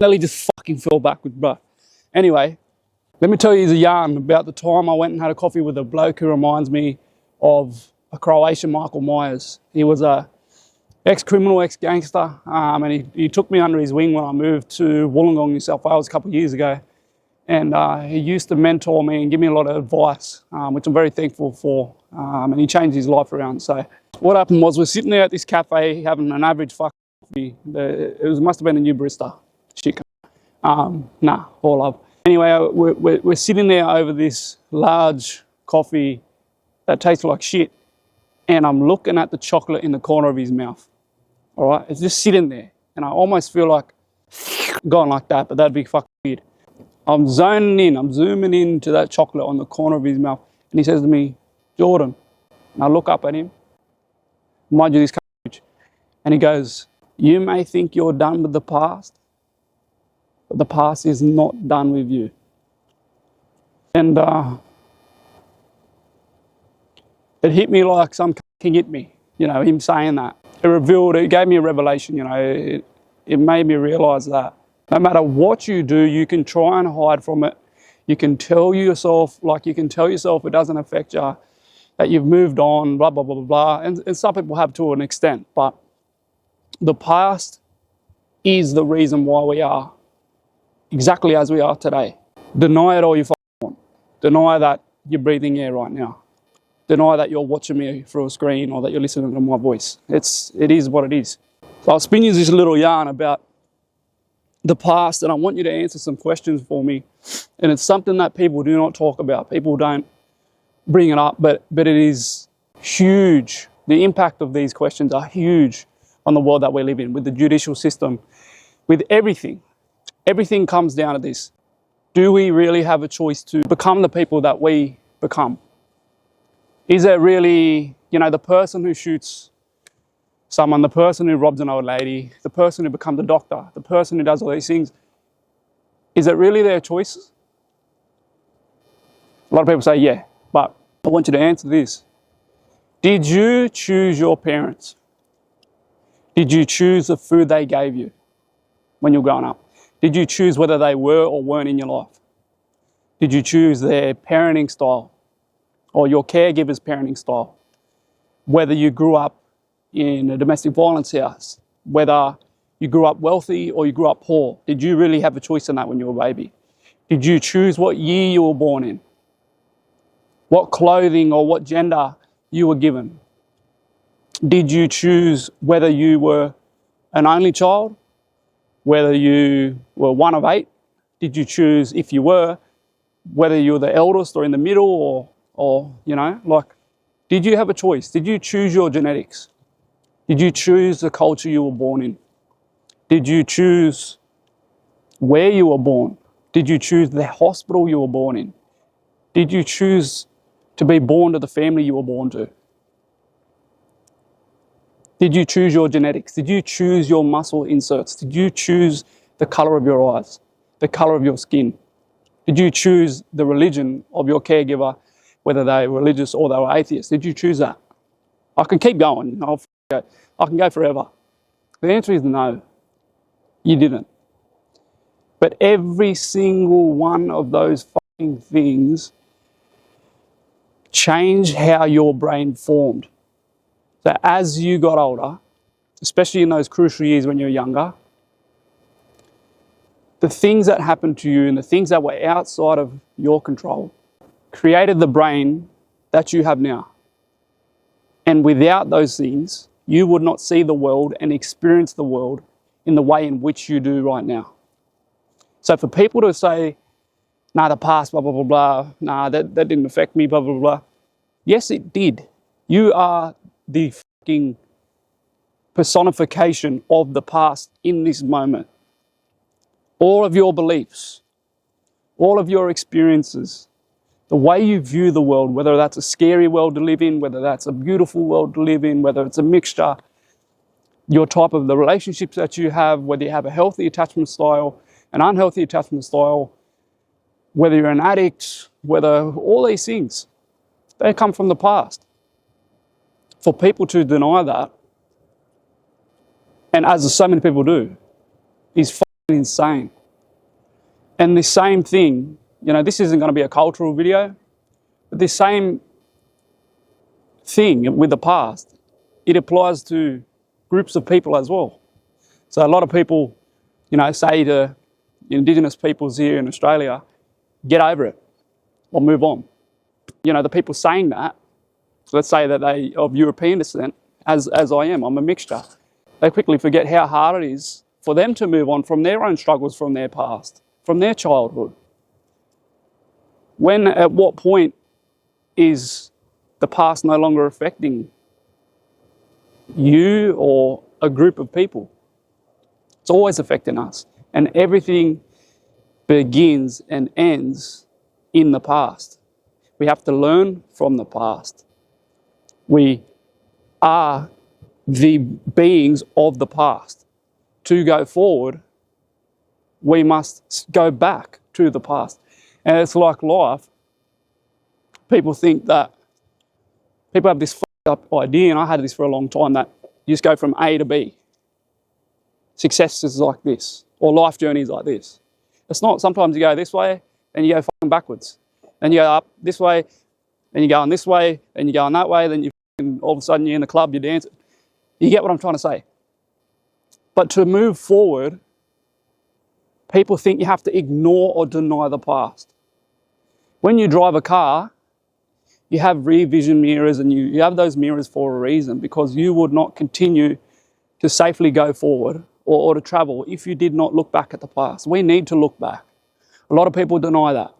Nearly just fucking fell backwards, bro. Anyway, let me tell you the yarn about the time I went and had a coffee with a bloke who reminds me of a Croatian Michael Myers. He was a ex-criminal, ex-gangster, and he took me under his wing when I moved to Wollongong, New South Wales a couple of years ago. And he used to mentor me and give me a lot of advice, which I'm very thankful for. And he changed his life around. So what happened was we're sitting there at this cafe having an average fucking coffee. Must have been a new barista. Shit. Nah, all love. Anyway, we're sitting there over this large coffee that tastes like shit. And I'm looking at the chocolate in the corner of his mouth. All right, it's just sitting there. And I almost feel like going like that, but that'd be fucking weird. I'm zoning in, I'm zooming into that chocolate on the corner of his mouth. And he says to me, Jordan. And I look up at him, mind you, this coach, and he goes, you may think you're done with the past, but the past is not done with you. And it hit me like some king hit me, you know, him saying that. It gave me a revelation, you know, it made me realize that no matter what you do, you can try and hide from it. You can tell yourself it doesn't affect you, that you've moved on, blah, blah, blah, blah, blah. And some people have to an extent, but the past is the reason why we are exactly as we are today. Deny it all you want. Deny that you're breathing air right now. Deny that you're watching me through a screen or that you're listening to my voice. It is what it is. So I'll spin you this little yarn about the past, and I want you to answer some questions for me. And it's something that people do not talk about. People don't bring it up, but it is huge. The impact of these questions are huge on the world that we live in, with the judicial system, with everything. Everything comes down to this. Do we really have a choice to become the people that we become? Is it really, you know, the person who shoots someone, the person who robs an old lady, the person who becomes a doctor, the person who does all these things, is it really their choices? A lot of people say, yeah, but I want you to answer this. Did you choose your parents? Did you choose the food they gave you when you were growing up? Did you choose whether they were or weren't in your life? Did you choose their parenting style or your caregiver's parenting style? Whether you grew up in a domestic violence house, whether you grew up wealthy or you grew up poor, did you really have a choice in that when you were a baby? Did you choose what year you were born in? What clothing or what gender you were given? Did you choose whether you were an only child? Whether you were one of 8? Did you choose, if you were, whether you were the eldest or in the middle or you know, like, did you have a choice? Did you choose your genetics? Did you choose the culture you were born in? Did you choose where you were born? Did you choose the hospital you were born in? Did you choose to be born to the family you were born to? Did you choose your genetics? Did you choose your muscle inserts? Did you choose the color of your eyes, the color of your skin? Did you choose the religion of your caregiver, whether they were religious or they were atheists? Did you choose that? I can keep going. I can go forever. The answer is no, you didn't. But every single one of those fucking things changed how your brain formed. So as you got older, especially in those crucial years when you're younger, the things that happened to you and the things that were outside of your control created the brain that you have now. And without those things, you would not see the world and experience the world in the way in which you do right now. So for people to say, nah, the past, blah, blah, blah, blah, nah, that didn't affect me, blah, blah, blah. Yes, it did. You are the fucking personification of the past in this moment. All of your beliefs, all of your experiences, the way you view the world, whether that's a scary world to live in, whether that's a beautiful world to live in, whether it's a mixture, your type of the relationships that you have, whether you have a healthy attachment style, an unhealthy attachment style, whether you're an addict, whether all these things, they come from the past. For people to deny that, and as so many people do, is insane. And the same thing, you know, this isn't going to be a cultural video, but the same thing with the past, it applies to groups of people as well. So a lot of people, you know, say to Indigenous peoples here in Australia, get over it or move on. You know, the people saying that, let's say that they of European descent, as I am, I'm a mixture. They quickly forget how hard it is for them to move on from their own struggles from their past, from their childhood. When, at what point is the past no longer affecting you or a group of people? It's always affecting us. And everything begins and ends in the past. We have to learn from the past. We are the beings of the past. To go forward, we must go back to the past. And it's like life. People think that, people have this fucked up idea, and I had this for a long time, that you just go from A to B. Success is like this, or life journey is like this. It's not. Sometimes you go this way, and you go fucking backwards. Then you go up this way, and you're going this way, and you're going that way, then you all of a sudden you're in the club, you're dancing. You get what I'm trying to say? But to move forward, people think you have to ignore or deny the past. When you drive a car, you have rear vision mirrors, and you have those mirrors for a reason, because you would not continue to safely go forward or to travel if you did not look back at the past. We need to look back. A lot of people deny that.